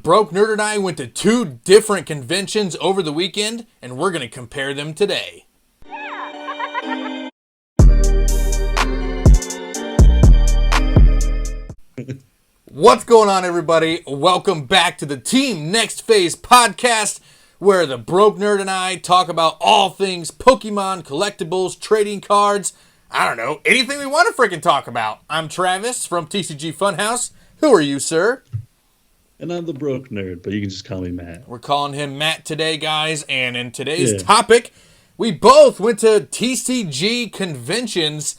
Broke Nerd and I went to two different conventions over the weekend, and we're going to compare them today. What's going on, everybody? Welcome back to the Team Next Phase podcast, where the Broke Nerd and I talk about all things Pokemon, collectibles, trading cards, I don't know, anything we want to freaking talk about. I'm Travis from TCG Funhouse. Who are you, sir? And I'm the Broke Nerd, but you can just call me Matt. We're calling him Matt today, guys, and in today's topic, we both went to TCG Conventions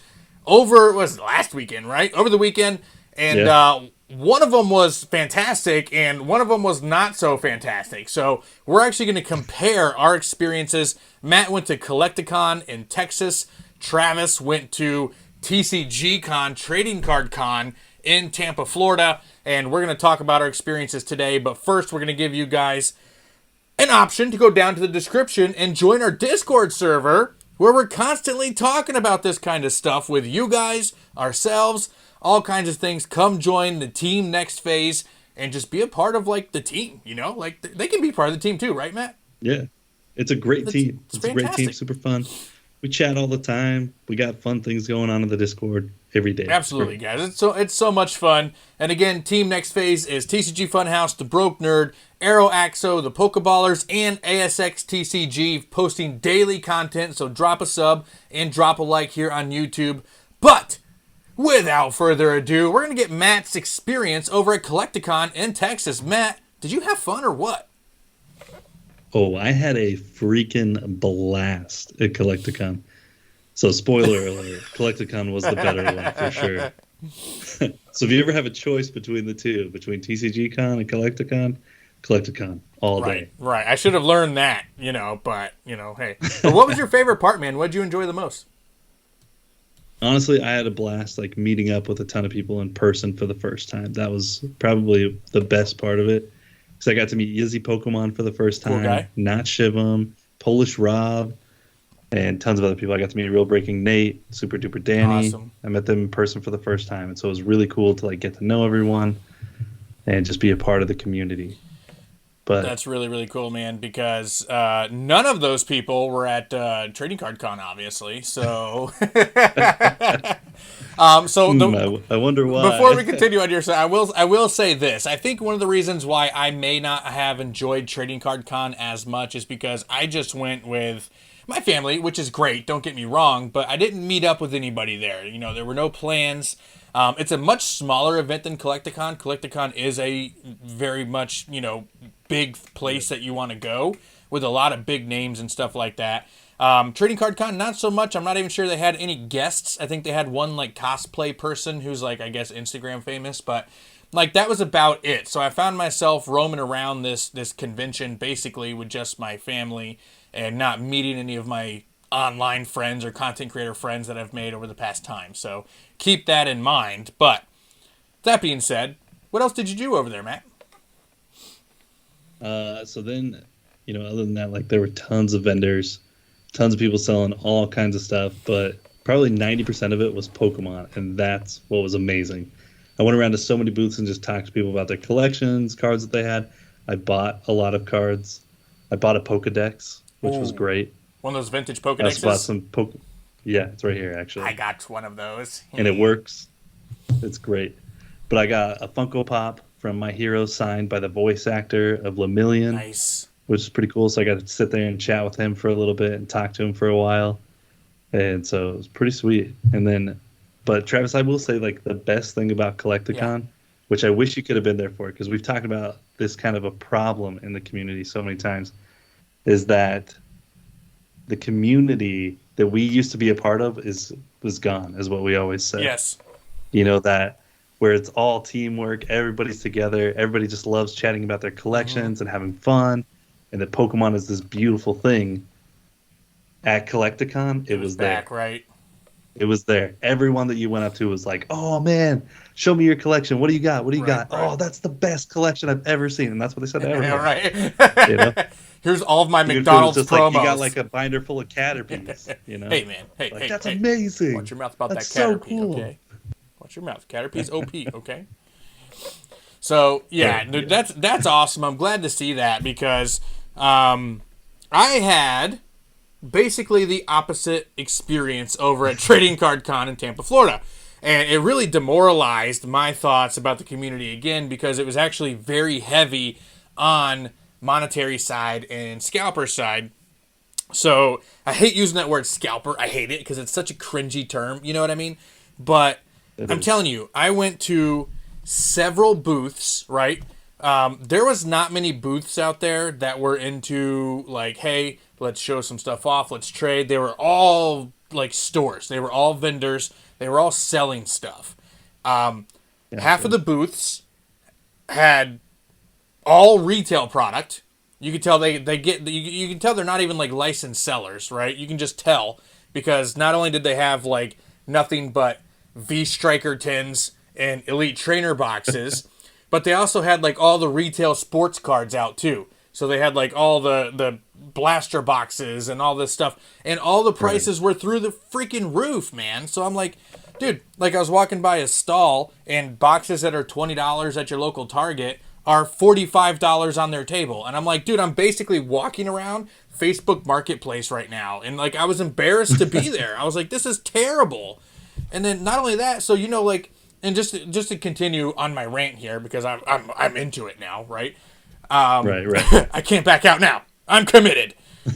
was last weekend, right? Over the weekend, and one of them was fantastic, and one of them was not so fantastic. So we're actually going to compare our experiences. Matt went to Collecticon in Texas. Travis went to TCG Con, Trading Card Con, in Tampa, Florida, and we're going to talk about our experiences today. But first, we're going to give you guys an option to go down to the description and join our Discord server, where we're constantly talking about this kind of stuff with you guys, ourselves, all kinds of things. Come join the Team Next Phase and just be a part of, like, the team, you know? Like, they can be part of the team too, right, Matt? Yeah. It's a great team. It's a great team, super fun. We chat all the time. We got fun things going on in the Discord every day. Absolutely, guys. It's so much fun. And again, Team Next Phase is TCG Funhouse, The Broke Nerd, Arrow Axo, The Pokeballers, and ASX TCG posting daily content. So drop a sub and drop a like here on YouTube. But without further ado, we're going to get Matt's experience over at Collecticon in Texas. Matt, did you have fun or what? Oh, I had a freaking blast at Collecticon. So, spoiler alert, Collecticon was the better one for sure. So, if you ever have a choice between the two, between TCG Con and Collecticon all day. Right. I should have learned that, but, hey. But what was your favorite part, man? What did you enjoy the most? Honestly, I had a blast, like, meeting up with a ton of people in person for the first time. That was probably the best part of it. Because I got to meet Yizzy Pokemon for the first time. Cool guy. Not Shivam, Polish Rob, and tons of other people. I got to meet Real Breaking Nate, Super Duper Danny. Awesome. I met them in person for the first time, and so it was really cool to like get to know everyone and just be a part of the community. But that's really, really cool, man, because none of those people were at Trading Card Con, obviously. So, I wonder why. Before we continue on your side, I will say this. I think one of the reasons why I may not have enjoyed Trading Card Con as much is because I just went with my family, which is great, don't get me wrong, but I didn't meet up with anybody there. There were no plans. It's a much smaller event than Collecticon. Collecticon is a very much, big place that you want to go with a lot of big names and stuff like that. Trading Card Con, not so much. I'm not even sure they had any guests. I think they had one, like, cosplay person who's, like, I guess Instagram famous, but, like, that was about it. So I found myself roaming around this convention basically with just my family and not meeting any of my online friends or content creator friends that I've made over the past time. So keep that in mind. But that being said, what else did you do over there, Matt? So then, other than that, like, there were tons of vendors, tons of people selling all kinds of stuff, but probably 90% of it was Pokemon, and that's what was amazing. I went around to so many booths and just talked to people about their collections, cards that they had. I bought a lot of cards. I bought a Pokedex, which was great. One of those vintage Pokedexes? I bought some Yeah, it's right here, actually. I got one of those. And it works. It's great. But I got a Funko Pop from My Hero signed by the voice actor of Lemillion. Nice. Which is pretty cool. So I got to sit there and chat with him for a little bit and talk to him for a while. And so it was pretty sweet. But Travis, I will say, like, the best thing about Collecticon, which I wish you could have been there for, because we've talked about this kind of a problem in the community so many times, is that the community that we used to be a part of was gone, is what we always say. Yes. That where it's all teamwork, everybody's together, everybody just loves chatting about their collections and having fun, and that Pokemon is this beautiful thing. At Collecticon, it was back, there. Right? It was there. Everyone that you went up to was like, "Oh man, show me your collection. What do you got? What do you got? Right. Oh, that's the best collection I've ever seen." And that's what they said to everyone. Yeah, right. Here's all of my McDonald's promos. Like, you got like a binder full of Caterpies. Hey man, hey, that's amazing. Watch your mouth about that's that Caterpie, so cool. Okay? Watch your mouth. Caterpie's OP, okay? So yeah, But dude, yeah. that's awesome. I'm glad to see that because I had basically the opposite experience over at Trading Card Con in Tampa, Florida. And it really demoralized my thoughts about the community again because it was actually very heavy on monetary side and scalper side. So I hate using that word scalper. I hate it because it's such a cringy term. You know what I mean? But It I'm is. telling you, I went to several booths, right? There was not many booths out there that were into like, hey, let's show some stuff off, let's trade. They were all like stores. They were all vendors. They were all selling stuff. Half of Gotcha. the booths had all retail product. You can tell they get you can tell they're not even like licensed sellers, right? You can just tell because not only did they have like nothing but V Striker tins and Elite Trainer boxes, but they also had like all the retail sports cards out too. So they had like all the blaster boxes and all this stuff, and all the Right. prices were through the freaking roof, man. So I'm like, dude, like I was walking by a stall and boxes that are $20 at your local Target are $45 on their table. And I'm like, dude, I'm basically walking around Facebook Marketplace right now. And like I was embarrassed to be there. I was like, this is terrible. And then not only that, so like and just to continue on my rant here because I'm into it now, right? Right. Right. I can't back out now. I'm committed.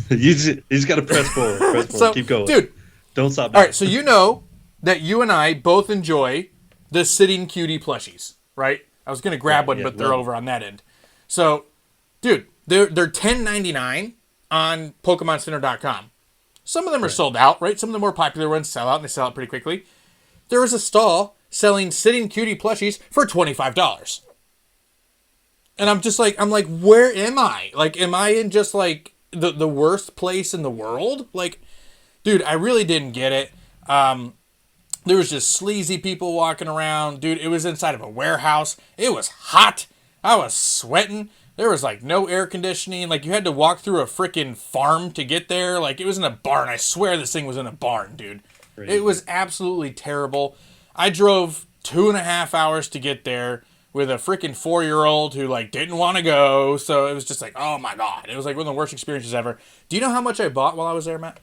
You just got to press forward. Press forward. So, Keep going. dude, Don't stop all now. right, so you know that you and I both enjoy the sitting cutie plushies, right? I was gonna grab Right. one, Yeah. but they're Love it. over on that end. So, dude, they're $10.99 on PokemonCenter.com. Some of them are Right. sold out, right? Some of the more popular ones sell out, and they sell out pretty quickly. There is a stall selling sitting cutie plushies for $25. And I'm like, where am I? Like, am I in just like the worst place in the world? Like, dude, I really didn't get it. There was just sleazy people walking around. Dude, it was inside of a warehouse. It was hot. I was sweating. There was like no air conditioning. Like you had to walk through a freaking farm to get there. Like it was in a barn. I swear this thing was in a barn, dude. It Crazy. was absolutely terrible. I drove 2.5 hours to get there with a freaking 4-year-old who like didn't want to go. So it was just like, oh my god. It was like one of the worst experiences ever. Do you know how much I bought while I was there, Matt?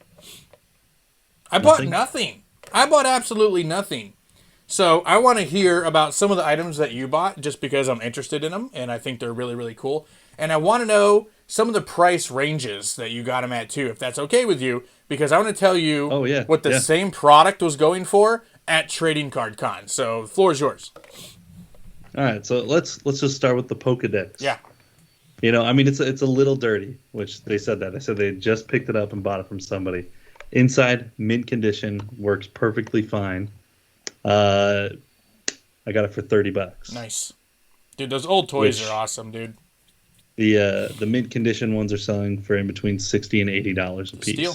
I bought Nothing. nothing. I bought absolutely nothing. So I want to hear about some of the items that you bought just because I'm interested in them and I think they're really, really cool. And I want to know some of the price ranges that you got them at too, if that's okay with you, because I want to tell you Oh yeah. what the Yeah. same product was going for at Trading Card Con. So the floor is yours. All right. So let's just start with the Pokedex. Yeah. I mean, it's a little dirty, which they said that. They said they just picked it up and bought it from somebody. Inside, mint condition, works perfectly fine. I got it for $30. Nice. Dude, those old toys Which are awesome, dude. the mint condition ones are selling for in between $60 and $80 a piece. Steal.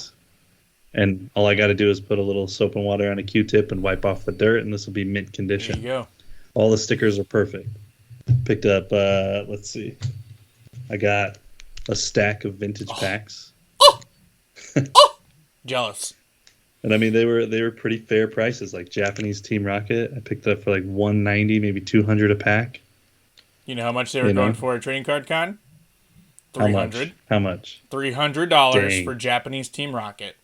And all I got to do is put a little soap and water on a Q-tip and wipe off the dirt, and this will be mint There condition. you go. All the stickers are perfect. Picked up, let's see, I got a stack of vintage packs, Jealous. and I mean they were pretty fair prices. Like Japanese Team Rocket, I picked up for like 190, maybe 200 a pack. You know how much they were You know? going for at Trading Card Con? How 300. much? How much? $300 Dang. for Japanese Team Rocket.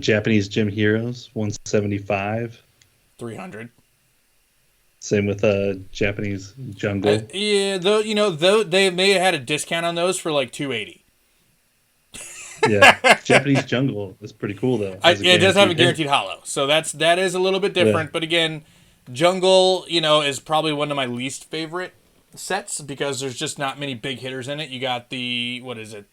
Japanese Gym Heroes, 175. 300. Same with Japanese Jungle. Yeah, though they may have had a discount on those for like 280. Yeah, Japanese Jungle is pretty cool though. It does have a hit. guaranteed hollow, so that is a little bit different. Yeah. But again, Jungle, is probably one of my least favorite sets because there's just not many big hitters in it. You got the what is it?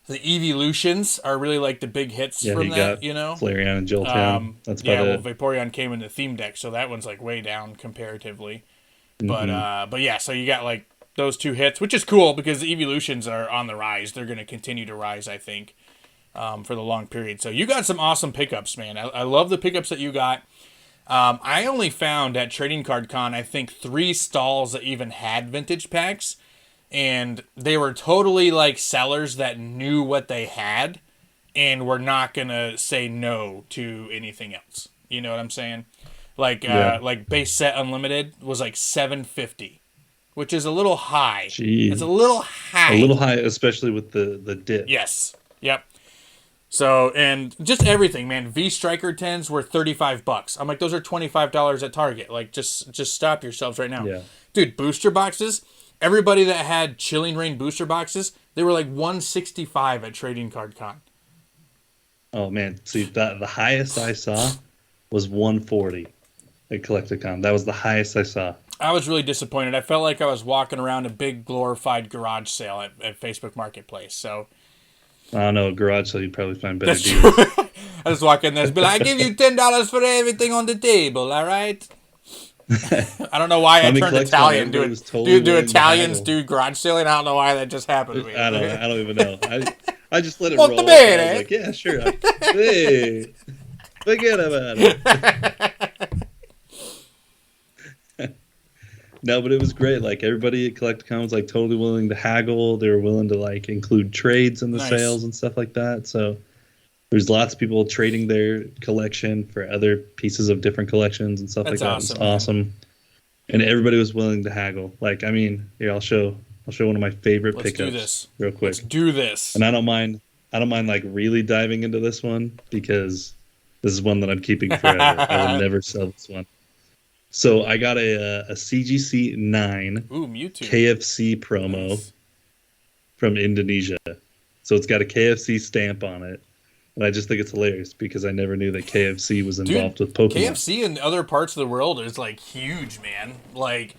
The Evolutions are really like the big hits Yeah, from you that. got Flareon and Jolteon. That's about Yeah, well, it. Vaporeon came in the theme deck, so that one's like way down comparatively. But yeah, so you got like those two hits, which is cool because the Evolutions are on the rise. They're going to continue to rise, I think, for the long period. So you got some awesome pickups, man. I love the pickups that you got. I only found at Trading Card Con, I think 3 stalls that even had vintage packs, and they were totally like sellers that knew what they had and were not gonna say no to anything else. You know what I'm saying? like base set unlimited was like $750, which is a little high. Jeez. It's a little high. A little high, especially with the dip. Yes. Yep. So, and just everything, man. V Striker 10s were $35. I'm like, those are $25 at Target. Like, just stop yourselves right now. Yeah. Dude, booster boxes. Everybody that had Chilling Reign booster boxes, they were like $165 at Trading Card Con. Oh man, see the highest I saw was $140 at Collecticon. That was the highest I saw. I was really disappointed. I felt like I was walking around a big glorified garage sale at Facebook Marketplace. So I don't know, garage sale you'd probably find better that's deals. true. I just walk in there and be like, I give you $10 for everything on the table, all right? I don't know why I turned Italian. Do Italians do garage selling? I don't know why that just happened to me. I don't even know. I just let it Molto roll. bene. I was like, yeah, sure. Hey, forget about it. No, but it was great. Like everybody at Collecticon was like totally willing to haggle. They were willing to like include trades in the sales and stuff like that. So there's lots of people trading their collection for other pieces of different collections and stuff like that. It was awesome. And everybody was willing to haggle. Like, I mean, here I'll show one of my favorite pickups. Let's do this real quick. Let's do this. And I don't mind like really diving into this one because this is one that I'm keeping forever. I will never sell this one. So I got a CGC 9 KFC promo from Indonesia. So it's got a KFC stamp on it. And I just think it's hilarious because I never knew that KFC was involved with Pokemon. KFC in other parts of the world is like huge, man. Like,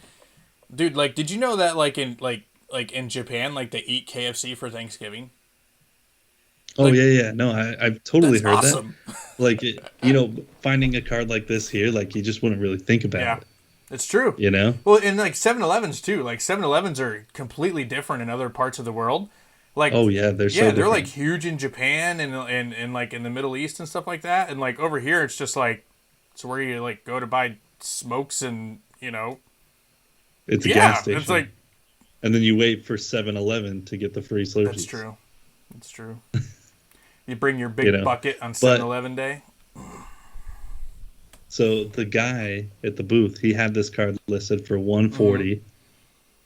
dude, like, did you know that like in Japan, like they eat KFC for Thanksgiving? Oh, like, yeah. No, I've totally heard awesome. that. Like, finding a card like this here, like, you just wouldn't really think about it. It's true. You know? Well, and like 7-Elevens, too. Like, 7-Elevens are completely different in other parts of the world. Like, oh, yeah, they're like huge in Japan and like in the Middle East and stuff like that. And like over here, it's just like, it's where you like go to buy smokes and, It's a gas station. It's like, and then you wait for 7-Eleven to get the free Slurpees. That's true. You bring your big bucket on 7-Eleven day. So the guy at the booth, he had this card listed for $140,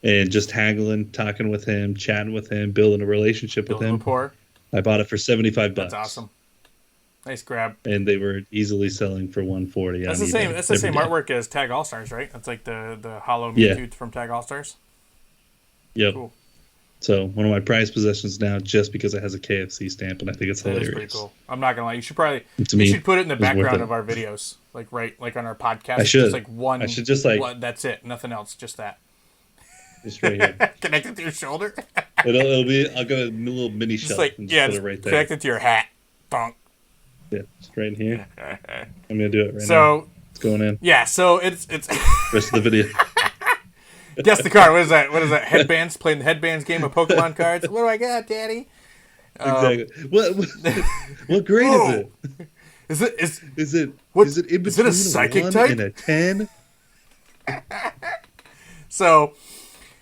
and just haggling, talking with him, chatting with him, building a relationship with him. Rapport. I bought it for $75. That's awesome. Nice grab. And they were easily selling for $140. That's the same. That's the same artwork as Tag All Stars, right? That's like the Hollow Mewtwo from Tag All Stars. Yep. Cool. So one of my prized possessions now, just because it has a KFC stamp, and I think it's hilarious. That's pretty cool. I'm not gonna lie. You should put it in the background of our videos, like on our podcast. I should. Just like one. I should just like. That's it. Nothing else. Just that. Just right here. Connected to your shoulder. It'll be. I'll go a little mini shelf and just put it right there. Connected to your hat. Bonk. Yeah, just right in here. I'm gonna do it right now. So it's going in. Yeah. So it's rest of the video. Guess the card. What is that? Headbands? Playing the headbands game of Pokemon cards. What do I got, Daddy? Exactly. What grade is it? Is it in between a psychic 1 type and a 10? So,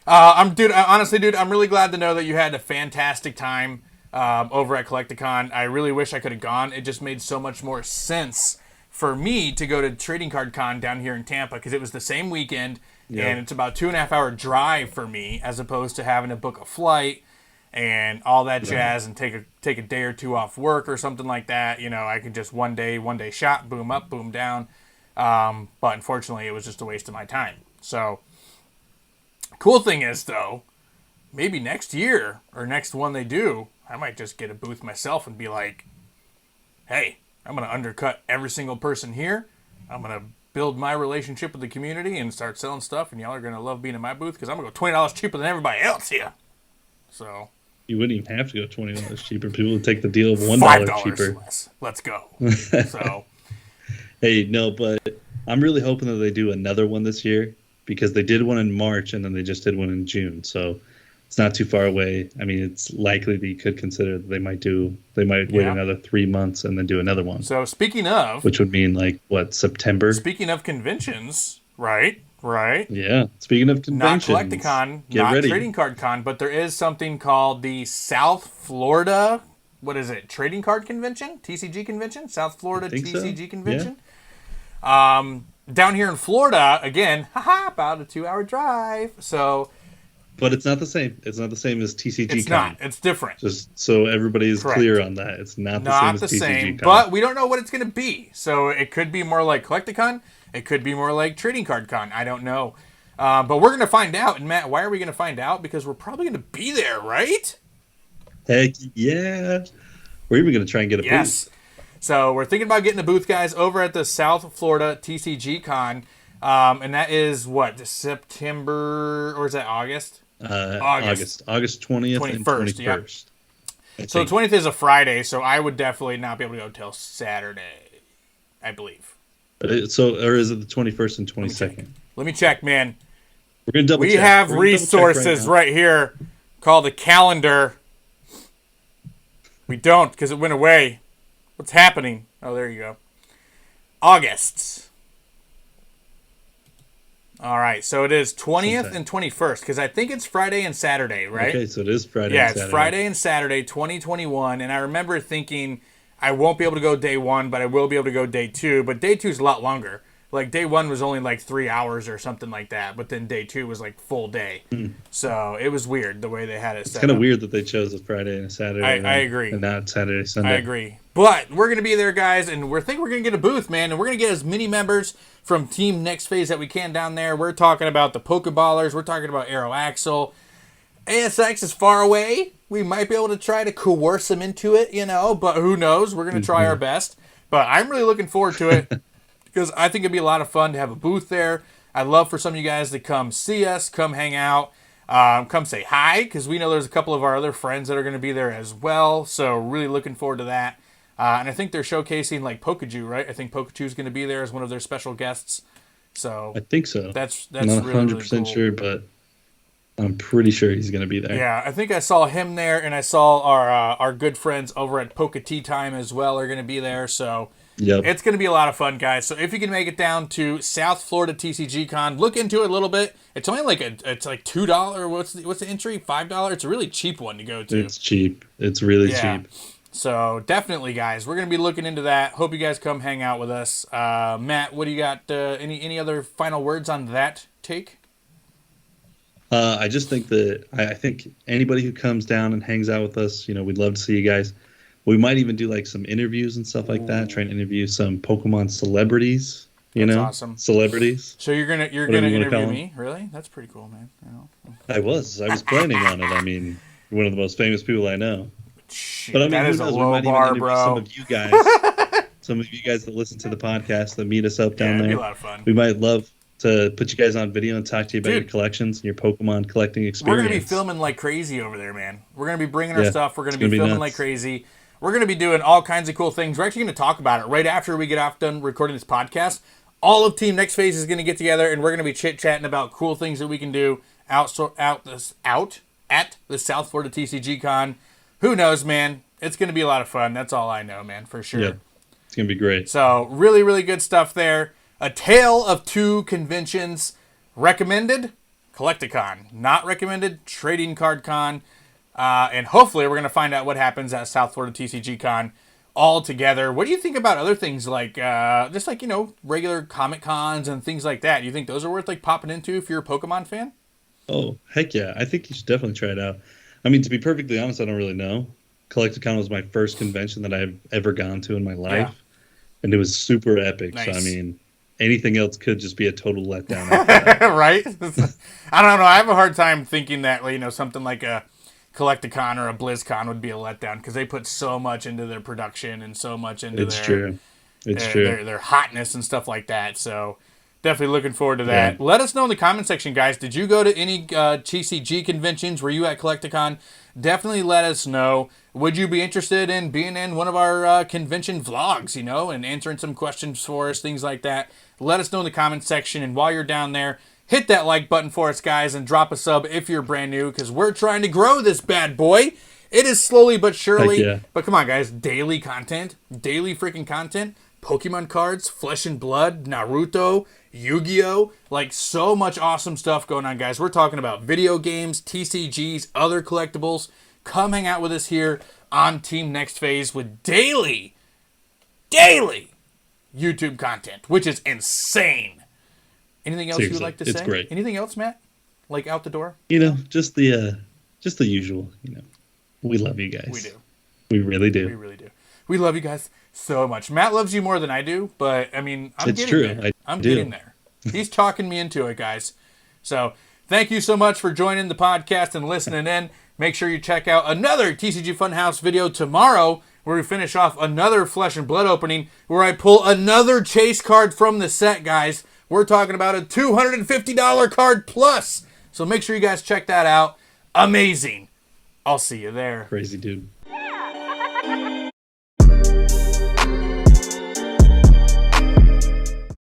honestly, dude, I'm really glad to know that you had a fantastic time over at Collecticon. I really wish I could have gone. It just made so much more sense for me to go to Trading Card Con down here in Tampa because it was the same weekend. Yeah. And it's about 2.5 hour drive for me as opposed to having to book a flight and all that jazz and take a day or two off work or something like that. I could just one day shot, boom up, boom down. But unfortunately, it was just a waste of my time. So, cool thing is, though, maybe next year or next one they do, I might just get a booth myself and be like, hey, I'm going to undercut every single person here. I'm going to build my relationship with the community and start selling stuff, and y'all are going to love being in my booth because I'm going to go $20 cheaper than everybody else here. So you wouldn't even have to go $20 cheaper. People would take the deal of $1 cheaper. Less. Let's go. So, hey, no, but I'm really hoping that they do another one this year because they did one in March and then they just did one in June. So it's not too far away. I mean, it's likely that you could consider that they might wait another 3 months and then do another one. So speaking of, which would mean like what, September? Speaking of conventions, right? Yeah. Speaking of conventions, not Collecticon, not ready. Trading Card Con, but there is something called the South Florida. What is it? Trading Card Convention, TCG Convention, South Florida TCG Convention. Yeah. down here in Florida, again, about a 2-hour drive. So But it's not the same. It's not the same as TCG it's Con. not. It's different. Just so everybody is clear Correct. on that. It's not the same Not as the TCG same, Con. but we don't know what it's going to be. So it could be more like Collecticon. It could be more like Trading Card Con. I don't know. But we're going to find out. And Matt, why are we going to find out? Because we're probably going to be there, right? Heck yeah. We're even going to try and get a Yes. booth. So we're thinking about getting a booth, guys, over at the South Florida TCG Con. And that is what, September, or is that August? August 20th 21st, and 21st. Yep. So the 20th is a Friday, so I would definitely not be able to go till Saturday, I believe. Or is it the 21st and 22nd? Let me check, man. We're going to double check. We have We're gonna double check resources right here called a calendar. We don't, because it went away. What's happening? Oh, there you go. August. All right, so it is 20th and 21st, because I think it's Friday and Saturday, right? Okay, so it is Friday Yeah, and it's Saturday. Friday and Saturday, 2021, and I remember thinking I won't be able to go day 1, but I will be able to go day 2, but day 2 is a lot longer. Like, day 1 was only like 3 hours or something like that, but then day 2 was like full day. So it was weird the way they had it set It's kind of up. weird that they chose a Friday and a Saturday. I agree. And not Saturday, Sunday. I agree. But we're going to be there, guys, and we're going to get a booth, man, and we're going to get as many members from Team Next Phase that we can down there. We're talking about the Pokeballers. We're talking about Aero Axel. ASX is far away. We might be able to try to coerce them into it, but who knows? We're going to try our best. But I'm really looking forward to it because I think it'd be a lot of fun to have a booth there. I'd love for some of you guys to come see us, come hang out, come say hi, because we know there's a couple of our other friends that are going to be there as well. So really looking forward to that. And I think they're showcasing like Pokaju, right? I think Pokaju's going to be there as one of their special guests. So I think so. That's I'm not really, 100% really cool. sure, but I'm pretty sure he's going to be there. Yeah, I think I saw him there, and I saw our good friends over at Poka Tea Time as well are going to be there. So Yep. it's going to be a lot of fun, guys. So if you can make it down to South Florida TCG Con, look into it a little bit. It's only like it's like $2. What's the entry? $5. It's a really cheap one to go to. It's cheap. It's really cheap. So definitely, guys, we're going to be looking into that. Hope you guys come hang out with us. Matt, what do you got? Any other final words on that take? I just think that I think anybody who comes down and hangs out with us, we'd love to see you guys. We might even do like some interviews and stuff like that. Try and interview some Pokemon celebrities. That's awesome. Celebrities. So you're gonna Whatever you wanna interview call me? Really? That's pretty cool, man. I was planning on it. I mean, you're one of the most famous people I know. Shit, But I mean, that who is a knows? We low might bar, even interview bro. some of you guys. Some of you guys that listen to the podcast that meet us up down It'd there. be a lot of fun. We might love to put you guys on video and talk to you about Dude. your collections and your Pokemon collecting We're experience. gonna be filming like crazy over there, man. We're gonna be bringing our Yeah, stuff. We're gonna it's be gonna be filming nuts. like crazy. We're gonna be doing all kinds of cool things. We're actually gonna talk about it right after we get off done recording this podcast. All of Team Next Phase is gonna get together, and we're gonna be chit chatting about cool things that we can do out at the South Florida TCG Con. Who knows, man? It's gonna be a lot of fun. That's all I know, man, for sure. Yeah, it's gonna be great. So really, really good stuff there. A Tale of Two Conventions. Recommended, Collecticon. Not recommended, Trading Card Con. And hopefully we're going to find out what happens at South Florida TCG Con all together. What do you think about other things like, just like, regular Comic Cons and things like that? Do you think those are worth like popping into if you're a Pokemon fan? Oh, heck yeah. I think you should definitely try it out. I mean, to be perfectly honest, I don't really know. Collecticon was my first convention that I've ever gone to in my life. Yeah. And it was super epic. Nice. So, I mean, anything else could just be a total letdown. After that. Right? I don't know. I have a hard time thinking that, something like a Collecticon or a BlizzCon would be a letdown because they put so much into their production and so much into It's true. Their hotness and stuff like that. So definitely looking forward to that. Yeah. Let us know in the comment section, guys. Did you go to any TCG conventions? Were you at Collecticon? Definitely let us know. Would you be interested in being in one of our convention vlogs, and answering some questions for us, things like that? Let us know in the comment section. And while you're down there, hit that like button for us, guys, and drop a sub if you're brand new, because we're trying to grow this bad boy. It is slowly but surely. Heck yeah. But come on, guys. Daily content. Daily freaking content. Pokemon cards, Flesh and Blood, Naruto, Yu-Gi-Oh! Like, so much awesome stuff going on, guys. We're talking about video games, TCGs, other collectibles. Come hang out with us here on Team Next Phase with daily YouTube content, which is insane. Anything else you would Seriously, like to it's say? great. Anything else, Matt? Like out the door? Just the usual. We love you guys. We do. We really do. We really do. We love you guys so much. Matt loves you more than I do, but I mean, I'm It's getting true. there. I'm do. getting there. He's talking me into it, guys. So thank you so much for joining the podcast and listening in. Make sure you check out another TCG Funhouse video tomorrow where we finish off another Flesh and Blood opening where I pull another chase card from the set, guys. We're talking about a $250 card plus. So make sure you guys check that out. Amazing. I'll see you there. Crazy dude.